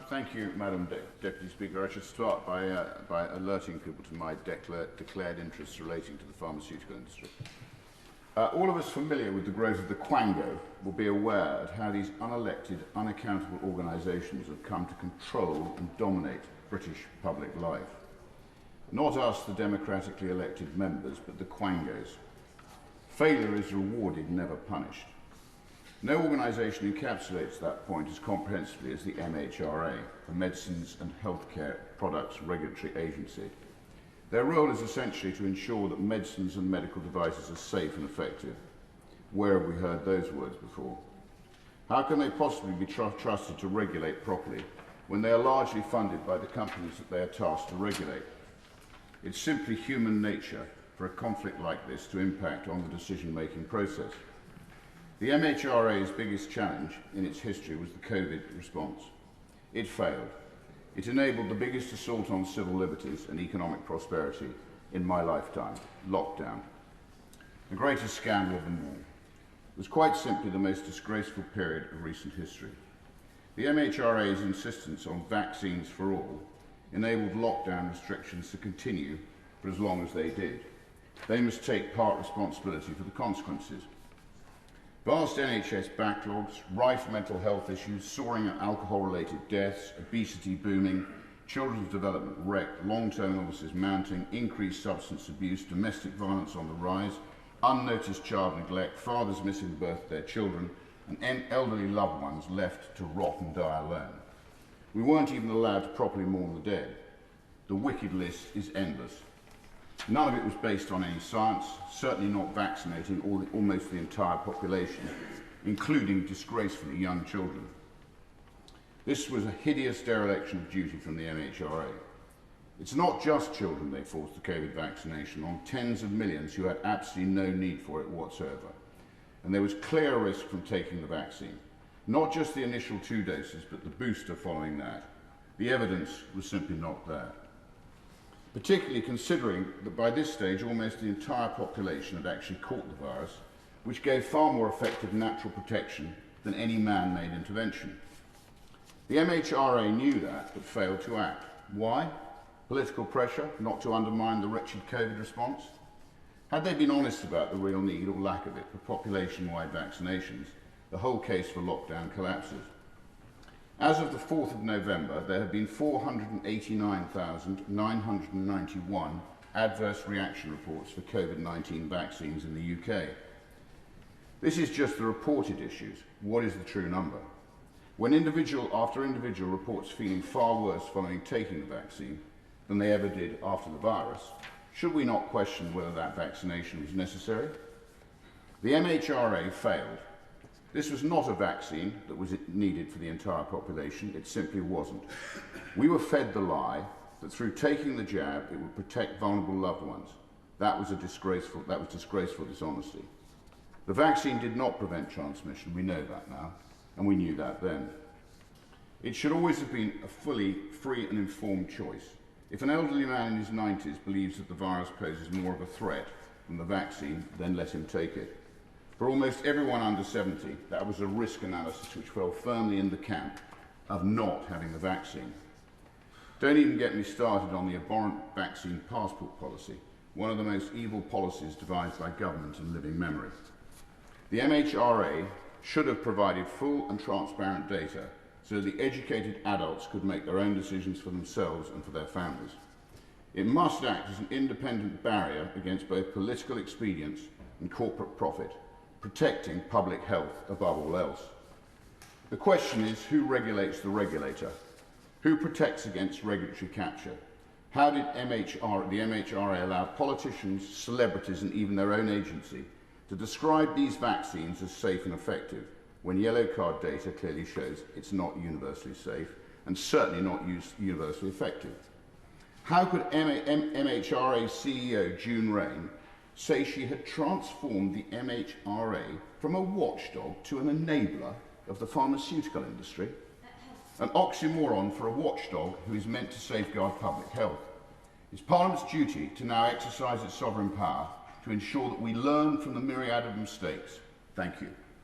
Thank you, Madam Deputy Speaker. I should start by alerting people to my declared interests relating to the pharmaceutical industry. All of us familiar with the growth of the Quango will be aware of how these unelected, unaccountable organisations have come to control and dominate British public life. Not us, the democratically elected members, but the Quangos. Failure is rewarded, never punished. No organisation encapsulates that point as comprehensively as the MHRA, the Medicines and Healthcare Products Regulatory Agency. Their role is essentially to ensure that medicines and medical devices are safe and effective. Where have we heard those words before? How can they possibly be trusted to regulate properly when they are largely funded by the companies that they are tasked to regulate? It's simply human nature for a conflict like this to impact on the decision-making process. The MHRA's biggest challenge in its history was the COVID response. It failed. It enabled the biggest assault on civil liberties and economic prosperity in my lifetime, lockdown. The greatest scandal of them all. It was quite simply the most disgraceful period of recent history. The MHRA's insistence on vaccines for all enabled lockdown restrictions to continue for as long as they did. They must take part responsibility for the consequences. Vast NHS backlogs, rife mental health issues, soaring alcohol-related deaths, obesity booming, children's development wrecked, long-term illnesses mounting, increased substance abuse, domestic violence on the rise, unnoticed child neglect, fathers missing the birth of their children, and elderly loved ones left to rot and die alone. We weren't even allowed to properly mourn the dead. The wicked list is endless. None of it was based on any science, certainly not vaccinating almost the entire population, including disgracefully young children. This was a hideous dereliction of duty from the MHRA. It's not just children they forced the COVID vaccination on, tens of millions who had absolutely no need for it whatsoever. And there was clear risk from taking the vaccine. Not just the initial 2 doses, but the booster following that. The evidence was simply not there. Particularly considering that by this stage almost the entire population had actually caught the virus, which gave far more effective natural protection than any man-made intervention. The MHRA knew that, but failed to act. Why? Political pressure, not to undermine the wretched COVID response? Had they been honest about the real need, or lack of it, for population-wide vaccinations, the whole case for lockdown collapses. As of the 4th of November, there have been 489,991 adverse reaction reports for COVID-19 vaccines in the UK. This is just the reported issues. What is the true number? When individual after individual reports feeling far worse following taking the vaccine than they ever did after the virus, should we not question whether that vaccination was necessary? The MHRA failed. This was not a vaccine that was needed for the entire population. It simply wasn't. We were fed the lie that through taking the jab, it would protect vulnerable loved ones. That was disgraceful dishonesty. The vaccine did not prevent transmission. We know that now, and we knew that then. It should always have been a fully free and informed choice. If an elderly man in his 90s believes that the virus poses more of a threat than the vaccine, then let him take it. For almost everyone under 70, that was a risk analysis which fell firmly in the camp of not having the vaccine. Don't even get me started on the abhorrent vaccine passport policy, one of the most evil policies devised by government in living memory. The MHRA should have provided full and transparent data so that the educated adults could make their own decisions for themselves and for their families. It must act as an independent barrier against both political expedience and corporate profit, protecting public health above all else. The question is, who regulates the regulator? Who protects against regulatory capture? How did the MHRA allow politicians, celebrities and even their own agency to describe these vaccines as safe and effective when yellow card data clearly shows it's not universally safe and certainly not universally effective? How could MHRA CEO June Rain say she had transformed the MHRA from a watchdog to an enabler of the pharmaceutical industry? An oxymoron for a watchdog who is meant to safeguard public health. It's Parliament's duty to now exercise its sovereign power to ensure that we learn from the myriad of mistakes. Thank you.